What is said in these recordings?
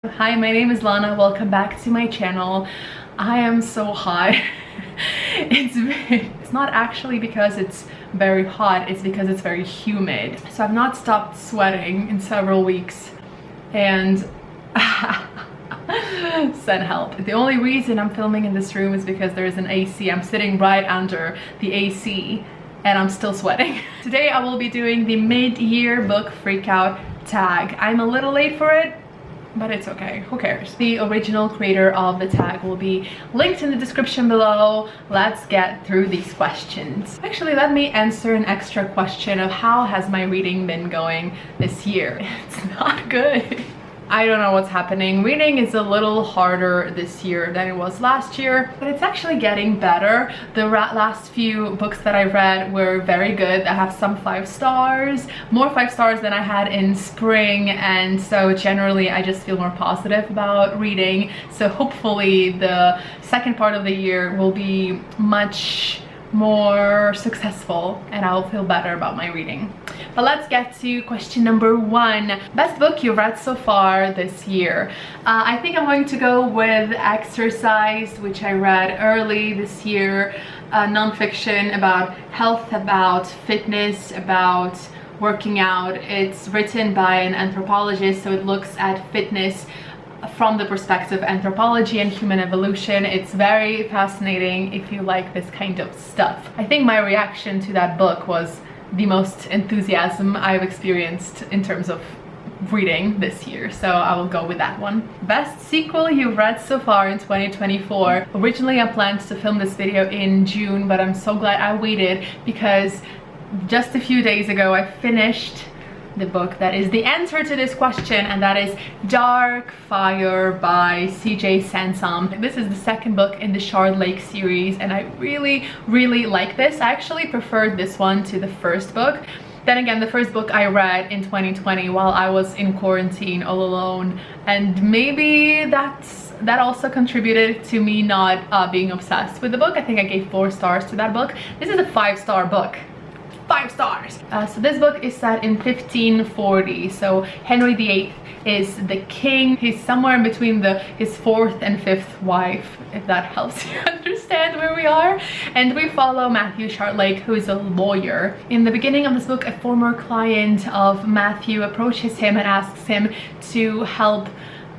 Hi, my name is Lana. Welcome back to my channel. I am so hot. It's not actually because it's very hot, it's because it's very humid. So I've not stopped sweating in several weeks and send help. The only reason I'm filming in this room is because there is an AC. I'm sitting right under the AC and I'm still sweating. Today I will be doing the mid-year book freakout tag. I'm a little late for it, but it's okay, who cares? The original creator of the tag will be linked in the description below. Let's get through these questions. Actually, let me answer an extra question of how has my reading been going this year. It's not good. I don't know what's happening. Reading is a little harder this year than it was last year, but it's actually getting better. The last few books that I read were very good. I have some 5 stars, more 5 stars than I had in spring, and so generally I just feel more positive about reading. So hopefully the second part of the year will be much more successful and I'll feel better about my reading. But let's get to question number 1. Best book you've read so far this year. I think I'm going to go with Exercise, which I read early this year. Non-fiction about health, about fitness, about working out. It's written by an anthropologist, so it looks at fitness from the perspective of anthropology and human evolution. It's very fascinating if you like this kind of stuff. I think my reaction to that book was the most enthusiasm I've experienced in terms of reading this year, so I will go with that one. Best sequel you've read so far in 2024. Originally I planned to film this video in June, but I'm so glad I waited because just a few days ago I finished the book that is the answer to this question, and that is Dark Fire by C.J. Sansom. This is the second book in the Shard Lake series and I really like this. I actually preferred this one to the first book. Then again, the first book I read in 2020 while I was in quarantine all alone, and maybe that also contributed to me not being obsessed with the book. I think I gave 4 stars to that book. This is a 5-star book. 5 stars. So this book is set in 1540. So Henry VIII is the king. He's somewhere in between his 4th and 5th wife, if that helps you understand where we are. And we follow Matthew Shardlake, who is a lawyer. In the beginning of this book, a former client of Matthew approaches him and asks him to help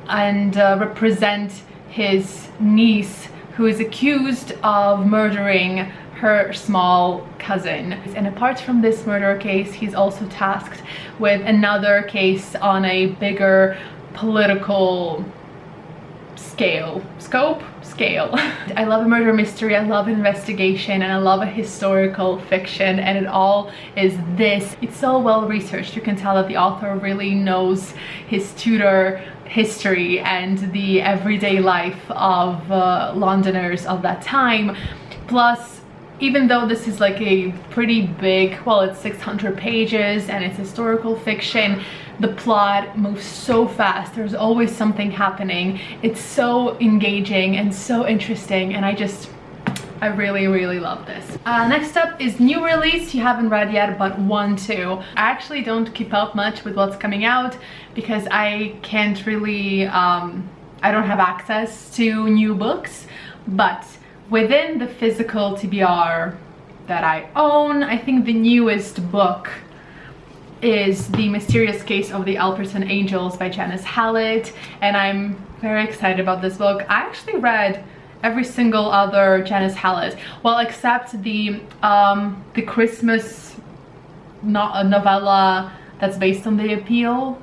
and represent his niece, who is accused of murdering her small cousin. And apart from this murder case, he's also tasked with another case on a bigger political scale. I love a murder mystery, I love investigation, and I love a historical fiction, and it all is this. It's so well researched. You can tell that the author really knows his Tudor history and the everyday life of Londoners of that time. Plus, even though this is like a pretty big, well, it's 600 pages and it's historical fiction, the plot moves so fast. There's always something happening. It's so engaging and so interesting, and I really love this. Next up is new release you haven't read yet but want to. I actually don't keep up much with what's coming out because I can't really, I don't have access to new books, but within the physical TBR that I own, I think the newest book is The Mysterious Case of the Alperton Angels by Janice Hallett, and I'm very excited about this book. I actually read every single other Janice Hallett, well, except the Christmas novella that's based on The Appeal.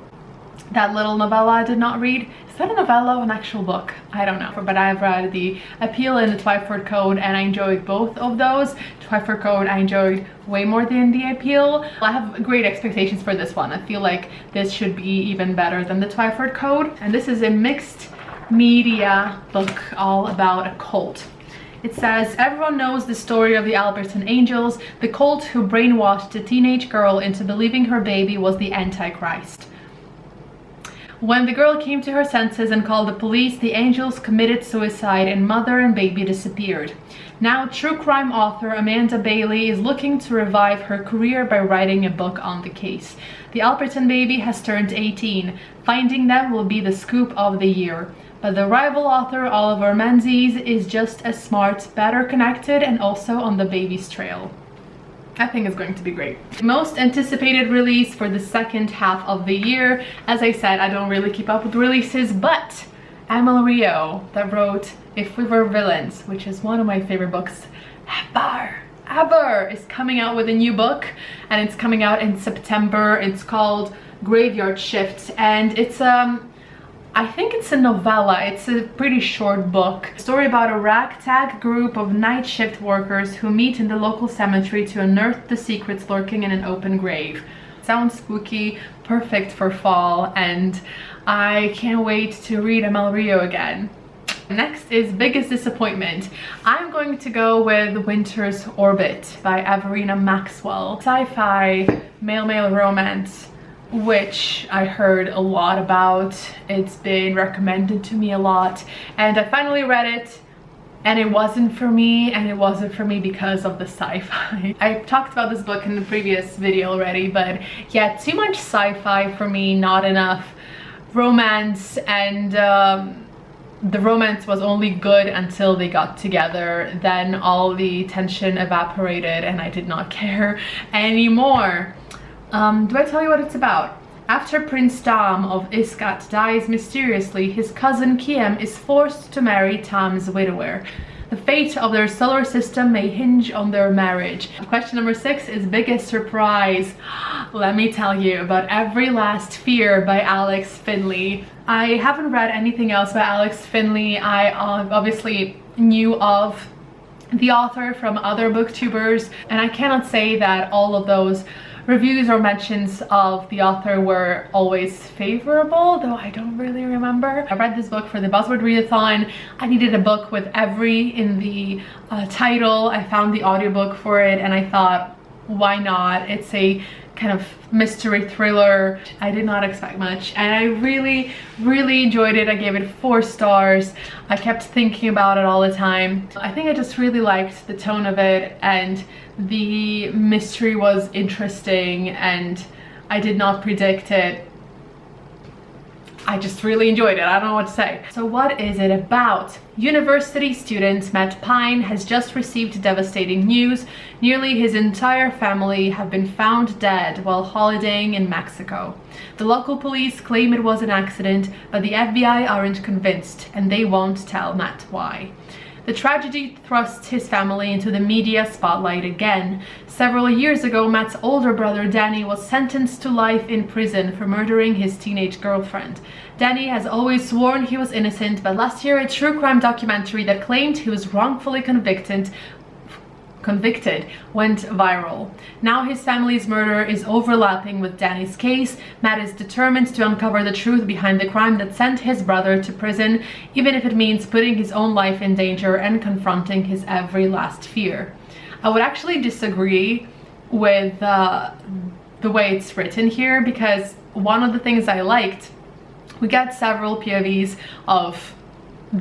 That little novella I did not read. Is that a novella or an actual book? I don't know. But I've read The Appeal and the Twyford Code, and I enjoyed both of those. Twyford Code I enjoyed way more than The Appeal. I have great expectations for this one. I feel like this should be even better than the Twyford Code. And this is a mixed media book all about a cult. It says, everyone knows the story of the Alperton Angels, the cult who brainwashed a teenage girl into believing her baby was the Antichrist. When the girl came to her senses and called the police, the angels committed suicide and mother and baby disappeared. Now, true crime author Amanda Bailey is looking to revive her career by writing a book on the case. The Alperton baby has turned 18. Finding them will be the scoop of the year. But the rival author Oliver Menzies is just as smart, better connected, and also on the baby's trail. I think it's going to be great. The most anticipated release for the second half of the year. As I said, I don't really keep up with releases, but Emil Rio, that wrote If We Were Villains, which is one of my favorite books ever, is coming out with a new book, and it's coming out in September. It's called Graveyard Shift, and it's I think it's a novella. It's a pretty short book. A story about a ragtag group of night shift workers who meet in the local cemetery to unearth the secrets lurking in an open grave. Sounds spooky, perfect for fall, and I can't wait to read Emil Rio again. Next is Biggest Disappointment. I'm going to go with Winter's Orbit by Everina Maxwell. Sci-fi male-male romance, which I heard a lot about. It's been recommended to me a lot, and I finally read it, and it wasn't for me, and it wasn't for me because of the sci-fi. I talked about this book in the previous video already, but yeah, too much sci-fi for me, not enough romance, and the romance was only good until they got together. Then all the tension evaporated and I did not care anymore. Do I tell you what it's about? After Prince Tam of Iskat dies mysteriously, his cousin Kiem is forced to marry Tam's widower. The fate of their solar system may hinge on their marriage. Question number 6 is Biggest Surprise. Let me tell you about Every Last Fear by Alex Finley. I haven't read anything else by Alex Finley. I obviously knew of the author from other booktubers, and I cannot say that all of those reviews or mentions of the author were always favorable, though I don't really remember. I read this book for the Buzzword Readathon. I needed a book with every in the title. I found the audiobook for it and I thought, why not? It's a kind of mystery thriller. I did not expect much, and I really enjoyed it. I gave it 4 stars. I kept thinking about it all the time. I think I just really liked the tone of it, and the mystery was interesting, and I did not predict it. I just really enjoyed it. I don't know what to say. So what is it about? University student Matt Pine has just received devastating news. Nearly his entire family have been found dead while holidaying in Mexico. The local police claim it was an accident, but the FBI aren't convinced, and they won't tell Matt why. The tragedy thrust his family into the media spotlight again. Several years ago, Matt's older brother Danny was sentenced to life in prison for murdering his teenage girlfriend. Danny has always sworn he was innocent, but last year a true crime documentary that claimed he was wrongfully convicted went viral. Now his family's murder is overlapping with Danny's case. Matt is determined to uncover the truth behind the crime that sent his brother to prison, even if it means putting his own life in danger and confronting his every last fear. I would actually disagree with the way it's written here, because one of the things I liked, we get several POVs of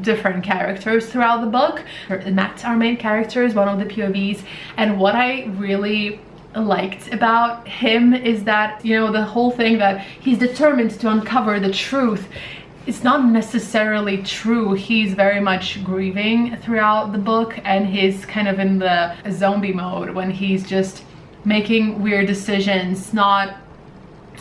different characters throughout the book. Matt, our main character, is one of the POVs, and what I really liked about him is that, you know, the whole thing that he's determined to uncover the truth, it's not necessarily true. He's very much grieving throughout the book, and he's kind of in the zombie mode when he's just making weird decisions, not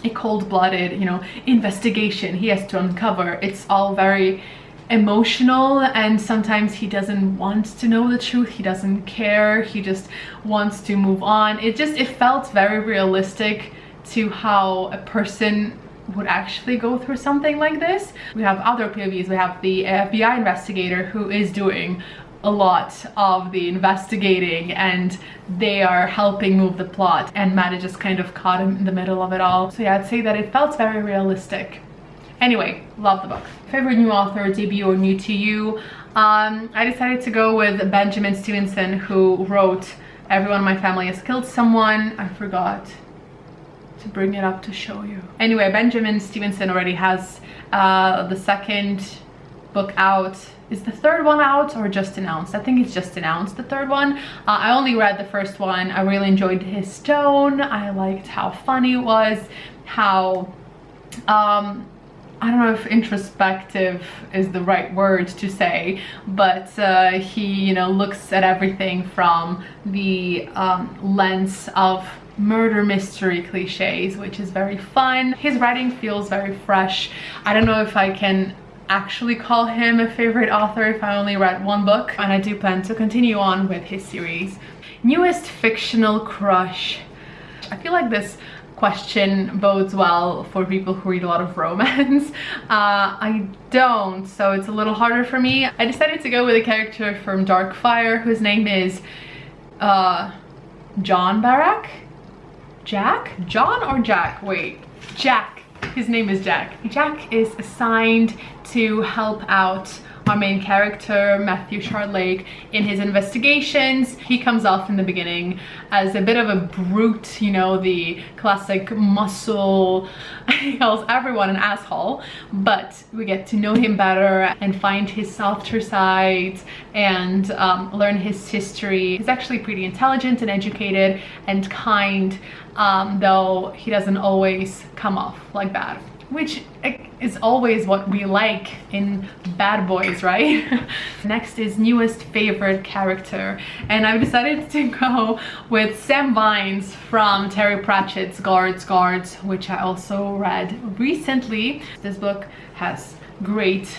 a cold-blooded, you know, investigation he has to uncover. It's all very emotional, and sometimes he doesn't want to know the truth. He doesn't care. He just wants to move on. It felt very realistic to how a person would actually go through something like this. We have other POVs. We have the FBI investigator who is doing a lot of the investigating, and they are helping move the plot, and Matt is just kind of caught in the middle of it all. So yeah, I'd say that it felt very realistic. Anyway, love the book. Favorite new author, debut, or new to you? I decided to go with Benjamin Stevenson, who wrote Everyone in My Family Has Killed Someone. I forgot to bring it up to show you. Anyway, Benjamin Stevenson already has the second book out. Is the third one out or just announced? I think it's just announced, the third one. I only read the first one. I really enjoyed his tone. I liked how funny it was, how I don't know if introspective is the right word to say, but he, you know, looks at everything from the lens of murder mystery cliches, which is very fun. His writing feels very fresh. I don't know if I can actually call him a favorite author if I only read one book, and I do plan to continue on with his series. Newest fictional crush. I feel like this question bodes well for people who read a lot of romance. I don't, so it's a little harder for me. I decided to go with a character from Darkfire whose name is John Barak? Jack? John or Jack? Wait, Jack. His name is Jack. Jack is assigned to help out our main character, Matthew Shardlake, in his investigations. He comes off in the beginning as a bit of a brute, you know, the classic muscle, he calls everyone an asshole, but we get to know him better and find his softer side and learn his history. He's actually pretty intelligent and educated and kind, though he doesn't always come off like that, which is always what we like in bad boys, right? Next is newest favorite character, and I've decided to go with Sam Vines from Terry Pratchett's Guards, which I also read recently. This book has great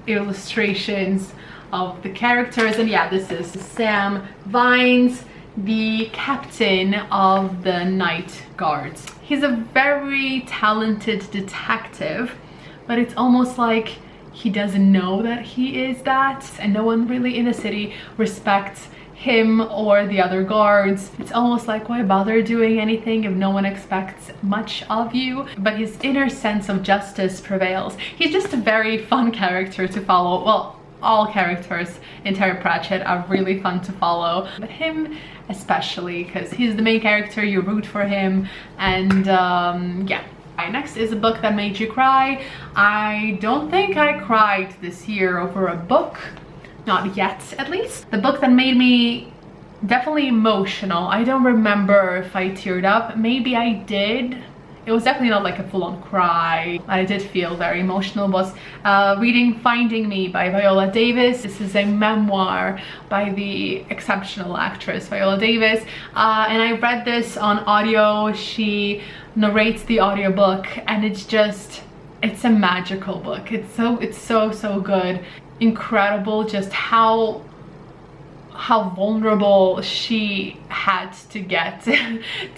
illustrations of the characters, and yeah, this is Sam Vines, the captain of the Night Guards. He's a very talented detective, but it's almost like he doesn't know that he is that, and no one really in the city respects him or the other guards. It's almost like, why bother doing anything if no one expects much of you? But his inner sense of justice prevails. He's just a very fun character to follow. Well, all characters in Terry Pratchett are really fun to follow, but him especially, because he's the main character, you root for him, and yeah. Next is a book that made you cry. I don't think I cried this year over a book, not yet at least. The book that made me definitely emotional, I don't remember if I teared up, maybe I did. It was definitely not like a full-on cry. I did feel very emotional. Was reading Finding Me by Viola Davis. This is a memoir by the exceptional actress Viola Davis, and I read this on audio. She narrates the audiobook, and it's a magical book. It's so good, incredible, just how vulnerable she had to get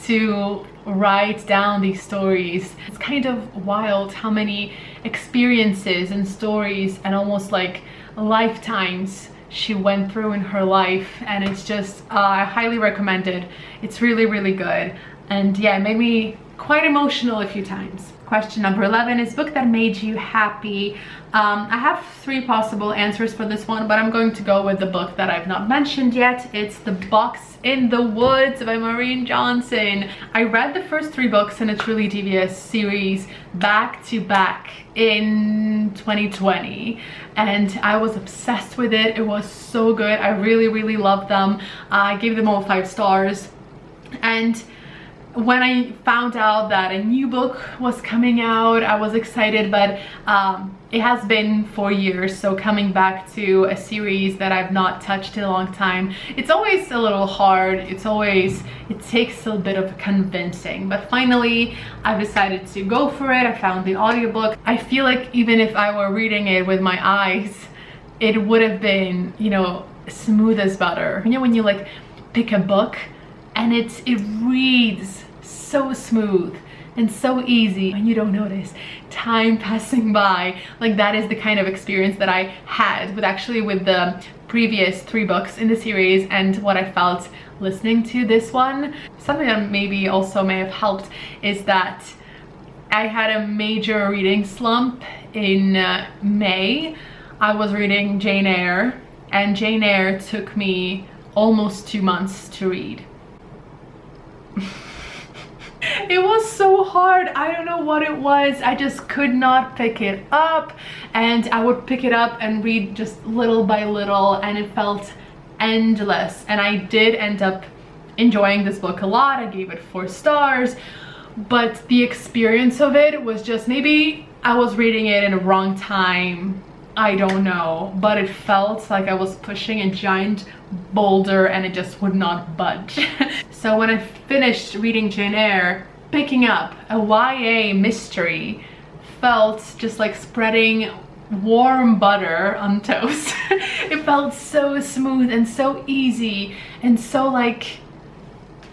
to write down these stories. It's kind of wild how many experiences and stories and almost like lifetimes she went through in her life, and it's just I highly recommend it. It's really good, and yeah, it made me quite emotional a few times. Question number 11 is book that made you happy. I have 3 possible answers for this one, but I'm going to go with the book that I've not mentioned yet. It's The Box in the Woods by Maureen Johnson. I read the first 3 books in a Truly Devious series back to back in 2020, and I was obsessed with it. It was so good. I really loved them. I gave them all 5 stars, and when I found out that a new book was coming out, I was excited, but it has been 4 years, so coming back to a series that I've not touched in a long time, it's always a little hard. It takes a bit of convincing, but finally I've decided to go for it. I found the audiobook. I feel like even if I were reading it with my eyes, it would have been, you know, smooth as butter. You know, when you like pick a book and it reads so smooth and so easy and you don't notice time passing by. Like, that is the kind of experience that I had with the previous 3 books in the series, and what I felt listening to this one. Something that maybe also may have helped is that I had a major reading slump in May. I was reading Jane Eyre, and Jane Eyre took me almost 2 months to read. It was so hard. I don't know what it was. I just could not pick it up, and I would pick it up and read just little by little, and it felt endless. And I did end up enjoying this book a lot. I gave it 4 stars, but the experience of it was just, maybe I was reading it in a wrong time, I don't know, but it felt like I was pushing a giant boulder and it just would not budge. So when I finished reading Jane Eyre, picking up a YA mystery felt just like spreading warm butter on toast. It felt so smooth and so easy and so like,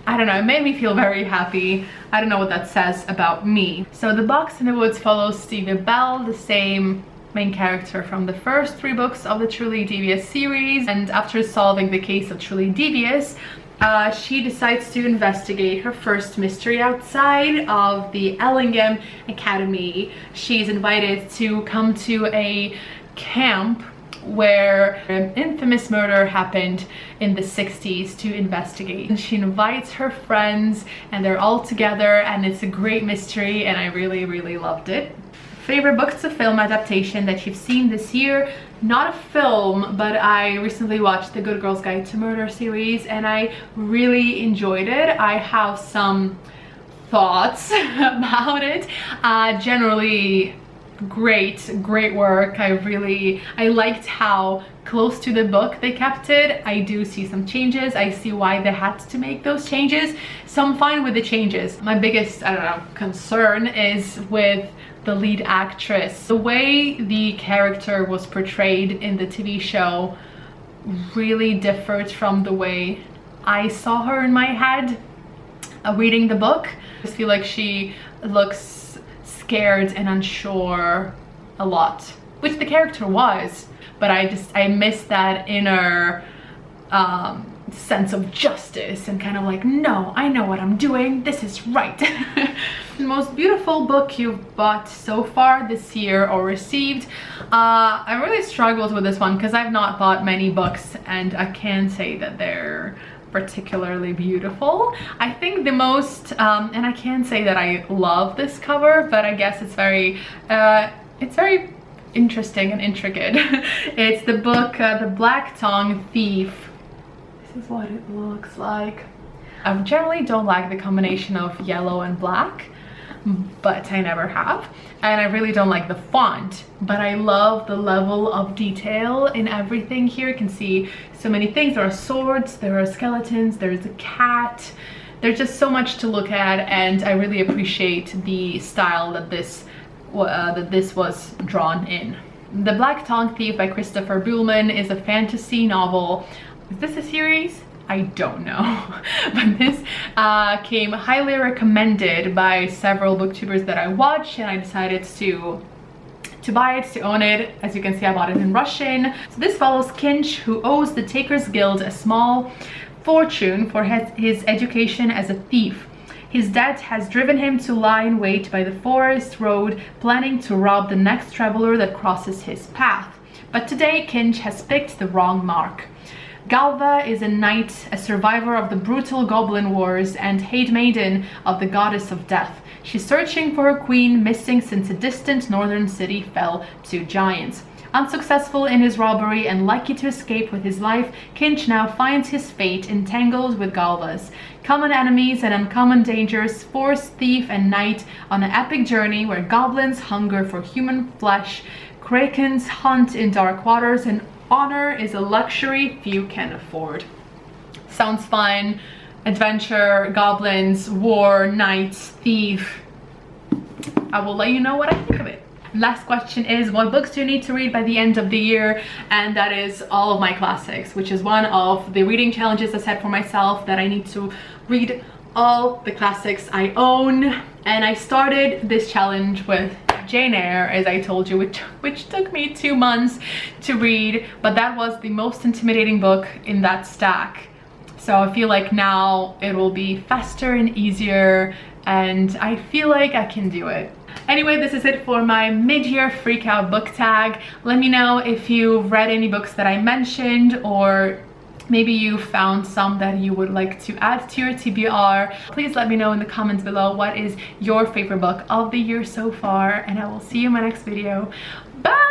I don't know, it made me feel very happy. I don't know what that says about me. So The Box in the Woods follows Stevie Bell, the same main character from the first 3 books of the Truly Devious series, and after solving the case of Truly Devious, she decides to investigate her first mystery outside of the Ellingham Academy. She's invited to come to a camp where an infamous murder happened in the 60s to investigate. And she invites her friends and they're all together, and it's a great mystery, and I really, really loved it. Favorite book to film adaptation that you've seen this year? Not a film, but I recently watched the Good Girl's Guide to Murder series and I really enjoyed it. I have some thoughts about it. Generally, great work. I liked how close to the book they kept it. I do see some changes. I see why they had to make those changes, so I'm fine with the changes. My biggest, I don't know, concern is with the lead actress. The way the character was portrayed in the TV show really differed from the way I saw her in my head reading the book. I just feel like she looks scared and unsure a lot, which the character was, but I missed that inner sense of justice and kind of like, no, I know what I'm doing, this is right. The most beautiful book you've bought so far this year or received? I really struggled with this one because I've not bought many books and I can't say that they're particularly beautiful. I think the most, and I can't say that I love this cover, but I guess it's very interesting and intricate. It's the book, The Black Tongue Thief. This is what it looks like. I generally don't like the combination of yellow and black, but I never have. And I really don't like the font, but I love the level of detail in everything here. You can see so many things. There are swords, there are skeletons, there's a cat. There's just so much to look at, and I really appreciate the style that this was drawn in. The Black Tongue Thief by Christopher Buhlman is a fantasy novel. Is this a series? I don't know. But this came highly recommended by several booktubers that I watch, and I decided to buy it, to own it. As you can see, I bought it in Russian. So this follows Kinch, who owes the Takers Guild a small fortune for his education as a thief. His debt has driven him to lie in wait by the forest road, planning to rob the next traveler that crosses his path. But today, Kinch has picked the wrong mark. Galva is a knight, a survivor of the brutal goblin wars and handmaiden of the goddess of death. She's searching for her queen, missing since a distant northern city fell to giants. Unsuccessful in his robbery and lucky to escape with his life, Kinch now finds his fate entangled with Galva's. Common enemies and uncommon dangers force thief and knight on an epic journey where goblins hunger for human flesh, krakens hunt in dark waters, and honor is a luxury few can afford. Sounds fun. Adventure, goblins, war, knights, thief. I will let you know what I think of it. Last question is, what books do you need to read by the end of the year? And that is all of my classics, which is one of the reading challenges I set for myself, that I need to read all the classics I own. And I started this challenge with Jane Eyre, as I told you, which took me 2 months to read, but that was the most intimidating book in that stack. So I feel like now it will be faster and easier, and I feel like I can do it. Anyway, this is it for my mid-year freak out book tag. Let me know if you've read any books that I mentioned, or maybe you found some that you would like to add to your TBR. Please let me know in the comments below what is your favorite book of the year so far, and I will see you in my next video. Bye!